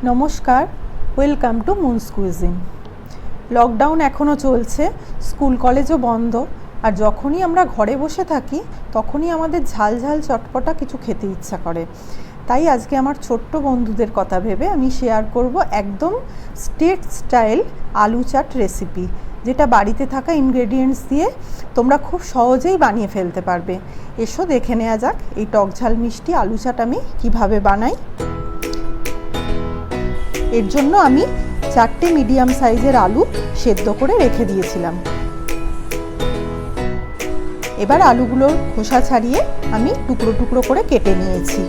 নমস্কার, welcome to Cuisine। Lockdown এখনও চলছে, স্কুল কলেজও বন্ধ, আর যখনই আমরা ঘরে বসে থাকি তখনই আমাদের ঝাল ঝাল চটপটা কিছু খেতে ইচ্ছা করে। তাই আজকে আমার ছোট্ট বন্ধুদের কথা ভেবে আমি শেয়ার করব একদম স্টেট স্টাইল আলু চাট রেসিপি, যেটা বাড়িতে থাকা ইনগ্রেডিয়েন্টস দিয়ে তোমরা খুব সহজেই বানিয়ে ফেলতে পারবে। এসো দেখে নেওয়া যাক এই টক ঝাল মিষ্টি আলু চাট আমি কিভাবে বানাই। এর জন্য আমি 4টে মিডিয়াম সাইজের আলু সেদ্ধ করে রেখে দিয়েছিলাম। এবার আলুগুলোর খোসা ছাড়িয়ে আমি টুকরো টুকরো করে কেটে নিয়েছি।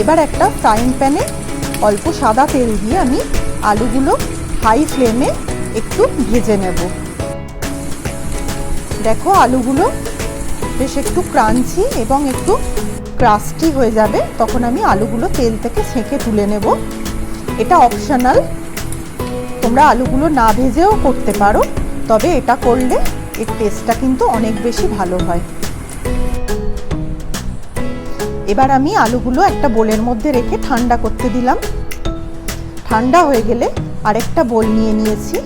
এবার একটা ফ্রাইং প্যানে অল্প সাদা তেল দিয়ে আমি আলুগুলো হাই ফ্লেমে একটু ভেজে নেব। দেখো আলুগুলো বেশ একটু ক্রাঞ্চি এবং একটু ক্রাস্টি হয়ে যাবে, তখন আমি আলুগুলো তেল থেকে ছেঁকে তুলে নেব। এটা অপশনাল, তোমরা আলুগুলো না ভেজেও করতে পারো, তবে এটা করলে এর টেস্টটা কিন্তু অনেক বেশি ভালো হয়। এবার আমি আলুগুলো একটা বোলের মধ্যে রেখে ঠান্ডা করতে দিলাম। ঠান্ডা হয়ে গেলে আরেকটা বোল নিয়ে নিয়েছি,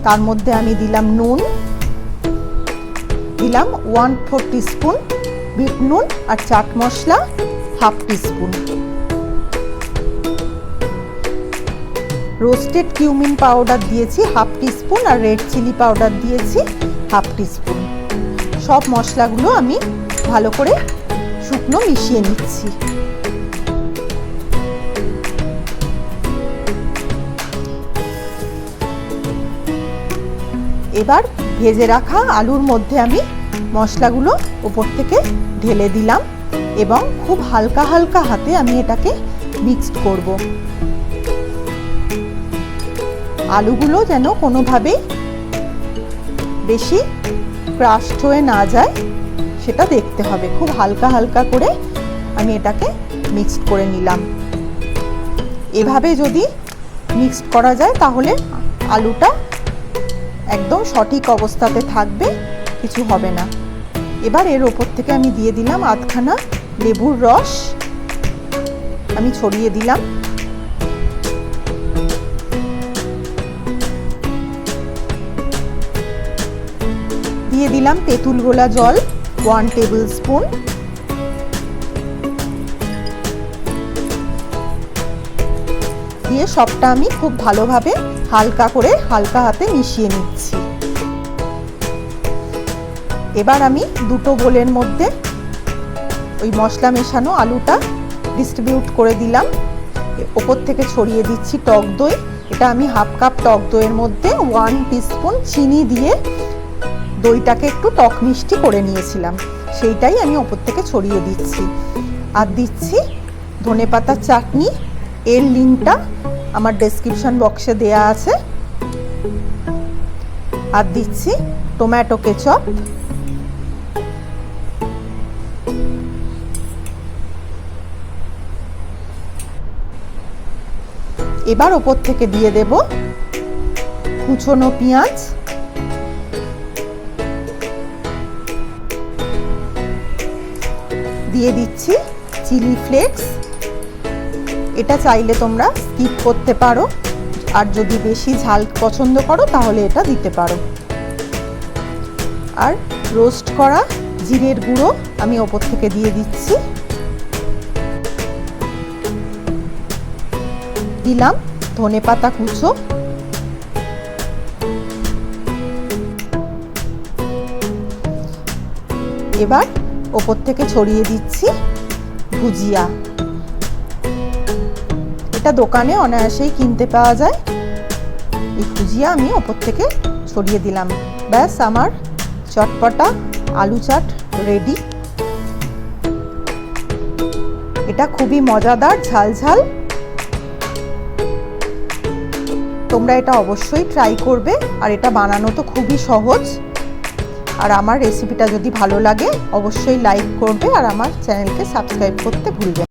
তার মধ্যে আমি দিলাম নুন, দিলাম 1/4 টিস্পুন বিট নুন, আর chaat masala 1/2 teaspoon, roasted cumin powder দিয়েছি 1/2 টিস্পুন, আর রেড চিলি পাউডার দিয়েছি 1/2 টিস্পুন। সব মশলাগুলো আমি ভালো করে শুকনো মিশিয়ে নিচ্ছি। এবার ভেজে রাখা আলুর মধ্যে আমি মশলাগুলো উপর থেকে ঢেলে দিলাম এবং খুব হালকা হালকা হাতে আমি এটাকে মিক্সড করব। আলুগুলো যেন কোনোভাবেই বেশি ক্রাশড হয়ে না যায় সেটা দেখতে হবে। খুব হালকা হালকা করে আমি এটাকে মিক্সড করে নিলাম। এভাবে যদি মিক্সড করা যায় তাহলে আলুটা একদম সঠিক অবস্থাতে থাকবে, কিছু হবে না। এবার এর ওপর থেকে আমি দিয়ে দিলাম আধখানা লেবুর রস, আমি ছড়িয়ে দিলাম। দিয়ে দিলাম তেঁতুল গোলা জল 1 টেবিল স্পুন, দিয়ে সবটা আমি খুব ভালোভাবে হালকা করে হালকা হাতে মিশিয়ে নিচ্ছি। এবার আমি দুটো বোলের মধ্যে ওই মশলা মেশানো আলুটা ডিস্ট্রিবিউট করে দিলাম। ওপর থেকে ছড়িয়ে দিচ্ছি টক দই। এটা আমি 1/2 কাপ টক দইয়ের মধ্যে 1 টিস্পুন চিনি দিয়ে দইটাকে একটু টক মিষ্টি করে নিয়েছিলাম, সেইটাই আমি ওপর থেকে ছড়িয়ে দিচ্ছি। আর দিচ্ছি ধনেপাতার চাটনি, এর লিঙ্কটা আমার ডেসক্রিপশন বক্সে দেয়া আছে। আর দিচ্ছি টমেটো কেচাপ। এবার ওপর থেকে দিয়ে দেব কুচনো পেঁয়াজ, দিয়ে দিচ্ছি চিলি ফ্লেক্স। এটা চাইলে তোমরা স্কিপ করতে পারো, আর যদি বেশি ঝাল পছন্দ করো তাহলে এটা দিতে পারো। আর রোস্ট করা জিরের গুঁড়ো আমি ওপর থেকে দিয়ে দিচ্ছি। দিলাম ধনেপাতা কুচো, এবার ওপর থেকে ছড়িয়ে দিচ্ছি ভুজিয়া। এটা দোকানে অনায়াসেই কিনতে পাওয়া যায়। এই ভুজিয়া আমি ওপর থেকে ছড়িয়ে দিলাম। ব্যাস, আমার চটপটা আলু চাট রেডি। এটা খুবই মজাদার, ঝাল ঝাল। তোমরা এটা অবশ্যই ট্রাই করবে, আর এটা বানানো তো খুবই সহজ। আর আমার রেসিপিটা যদি ভালো লাগে অবশ্যই লাইক করবে, আর আমার চ্যানেলকে সাবস্ক্রাইব করতে ভুলবে না।